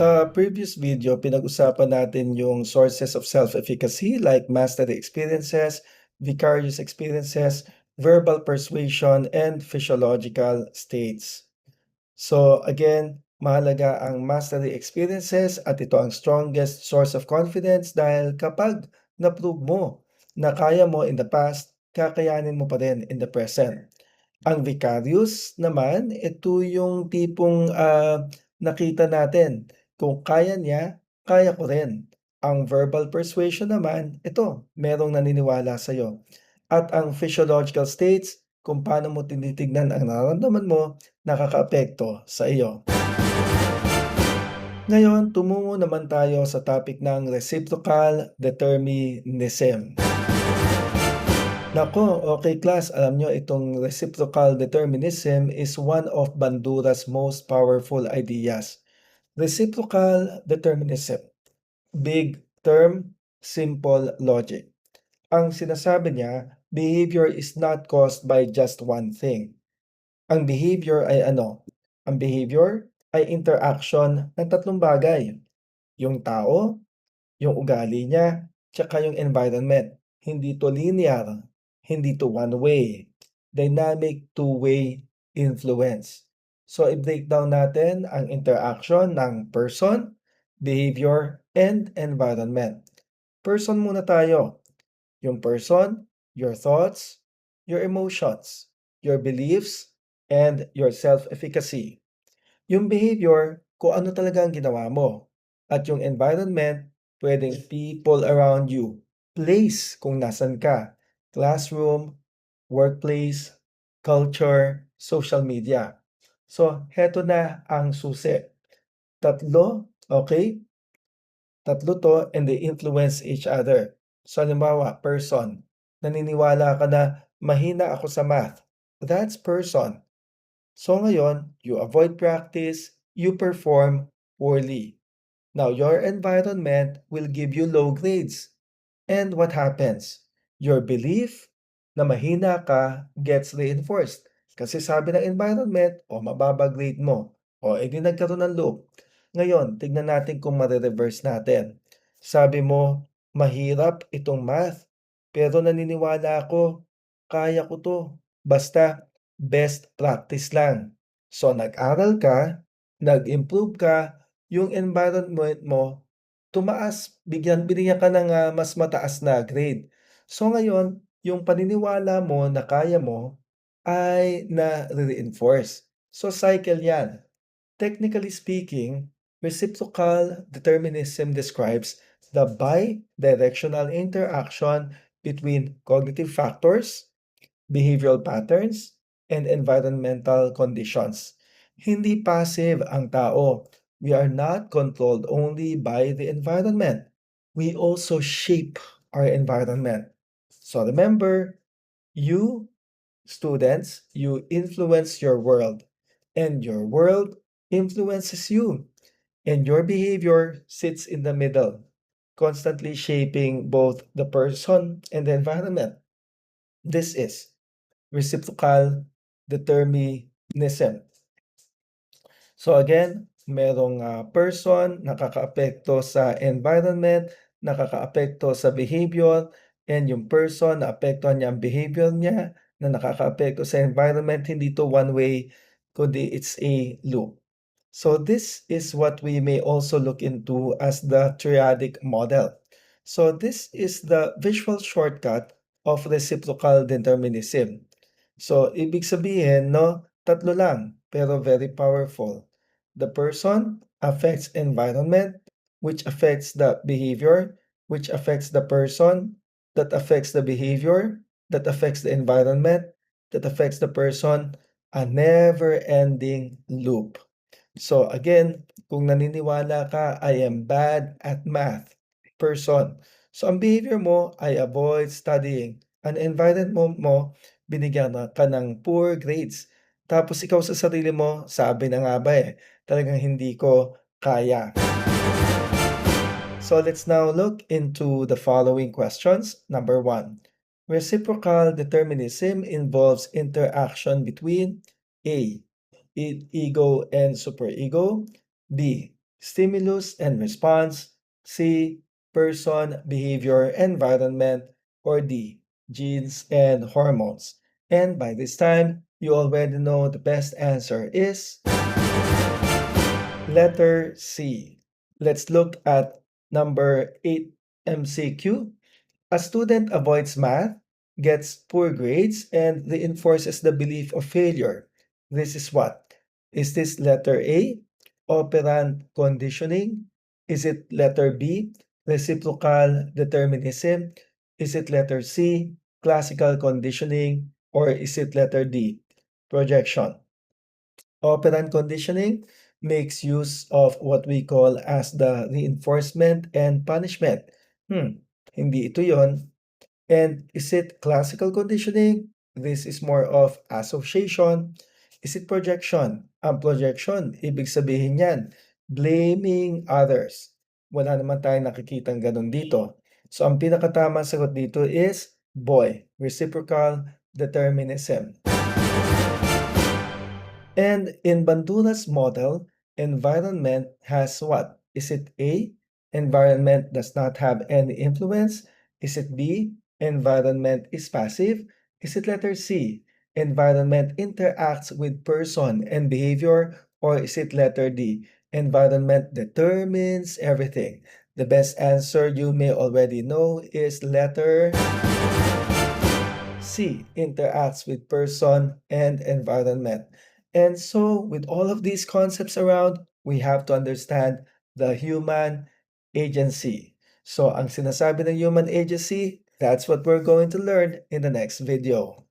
Sa previous video, pinag-usapan natin yung sources of self-efficacy like mastery experiences, vicarious experiences, verbal persuasion, and physiological states. So again, mahalaga ang mastery experiences at ito ang strongest source of confidence dahil kapag na-prove mo na kaya mo in the past, kakayanin mo pa rin in the present. Ang vicarious naman, ito yung tipong, nakita natin kung kaya niya, kaya ko rin. Ang verbal persuasion naman, ito merong naniniwala sa'yo. At ang physiological states, kung paano mo tinitignan ang nararamdaman mo, nakakaapekto sa iyo. Ngayon, tumungo naman tayo sa topic ng reciprocal determinism. Nako, okay class, alam nyo itong reciprocal determinism is one of Bandura's most powerful ideas. Reciprocal determinism, big term, simple logic. Ang sinasabi niya, behavior is not caused by just one thing. Ang behavior ay ano? Ang behavior ay interaction ng tatlong bagay. Yung tao, yung ugali niya, tsaka yung environment. Hindi to linear, hindi to one-way. Dynamic two-way influence. So, i-breakdown natin ang interaction ng person, behavior, and environment. Person muna tayo. Yung person, your thoughts, your emotions, your beliefs, and your self-efficacy. Yung behavior, kung ano talaga ang ginawa mo. At yung environment, pwedeng people around you. Place, kung nasan ka. Classroom, workplace, culture, social media. So, heto na ang susi. Tatlo, okay? Tatlo to and they influence each other. So, halimbawa, person. Naniniwala ka na mahina ako sa math. That's person. So ngayon, you avoid practice, you perform poorly. Now, your environment will give you low grades. And what happens? Your belief na mahina ka gets reinforced. Kasi sabi ng environment, o mababa grade mo, o edi nagkaroon ng loop. Ngayon, tignan natin kung marireverse natin. Sabi mo, mahirap itong math, pero naniniwala ako, kaya ko to. Basta, best practice lang. So, nag-aral ka, nag-improve ka, yung environment mo tumaas, binigyan ka ng, mas mataas na grade. So ngayon, yung paniniwala mo na kaya mo ay na-reinforce. So cycle 'yan. Technically speaking, reciprocal determinism describes the bi-directional interaction between cognitive factors, behavioral patterns, and environmental conditions. Hindi passive ang tao. We are not controlled only by the environment. We also shape our environment. So remember, you students, you influence your world, and your world influences you, and your behavior sits in the middle, constantly shaping both the person and the environment. This is reciprocal determinism. So again, merong person nakakaapekto sa environment, nakakaapekto sa behavior, and yung person naapektuhan niya ang behavior niya na nakakaapekto sa environment. Hindi to one way, kundi it's a loop. So this is what we may also look into as the triadic model. So this is the visual shortcut of reciprocal determinism. So ibig sabihin, no, tatlo lang pero very powerful. The person affects environment, which affects the behavior, which affects the person, that affects the behavior, that affects the environment, that affects the person, a never-ending loop. So again, kung naniniwala ka, I am bad at math, person. So ang behavior mo ay avoid studying. Ang environment mo, binigyan ka ng poor grades. Tapos ikaw sa sarili mo, sabi na nga ba talagang hindi ko kaya. So let's now look into the following questions. Number 1. Reciprocal determinism involves interaction between A. Ego and superego. B. stimulus and response, C, person, behavior, environment, or D, genes and hormones. And by this time, you already know the best answer is letter C. Let's look at number 8 MCQ. A student avoids math, gets poor grades, and reinforces the belief of failure. This is what? Is this letter A, operant conditioning? Is it letter B, reciprocal determinism? Is it letter C, classical conditioning? Or is it letter D, projection? Operant conditioning makes use of what we call as the reinforcement and punishment. Hindi ito yon. And is it classical conditioning? This is more of association. Is it projection? Ang projection, ibig sabihin yan, blaming others. Wala naman tayong nakikitang ganun dito. So ang pinakatamang sagot dito is boy, reciprocal determinism. And in Bandura's model, environment has what? Is it A, environment does not have any influence? Is it B, environment is passive? Is it letter C, environment interacts with person and behavior? Or is it letter D, environment determines everything? The best answer you may already know is letter C, interacts with person and environment. And so, with all of these concepts around, we have to understand the human agency. So, ang sinasabi ng human agency, that's what we're going to learn in the next video.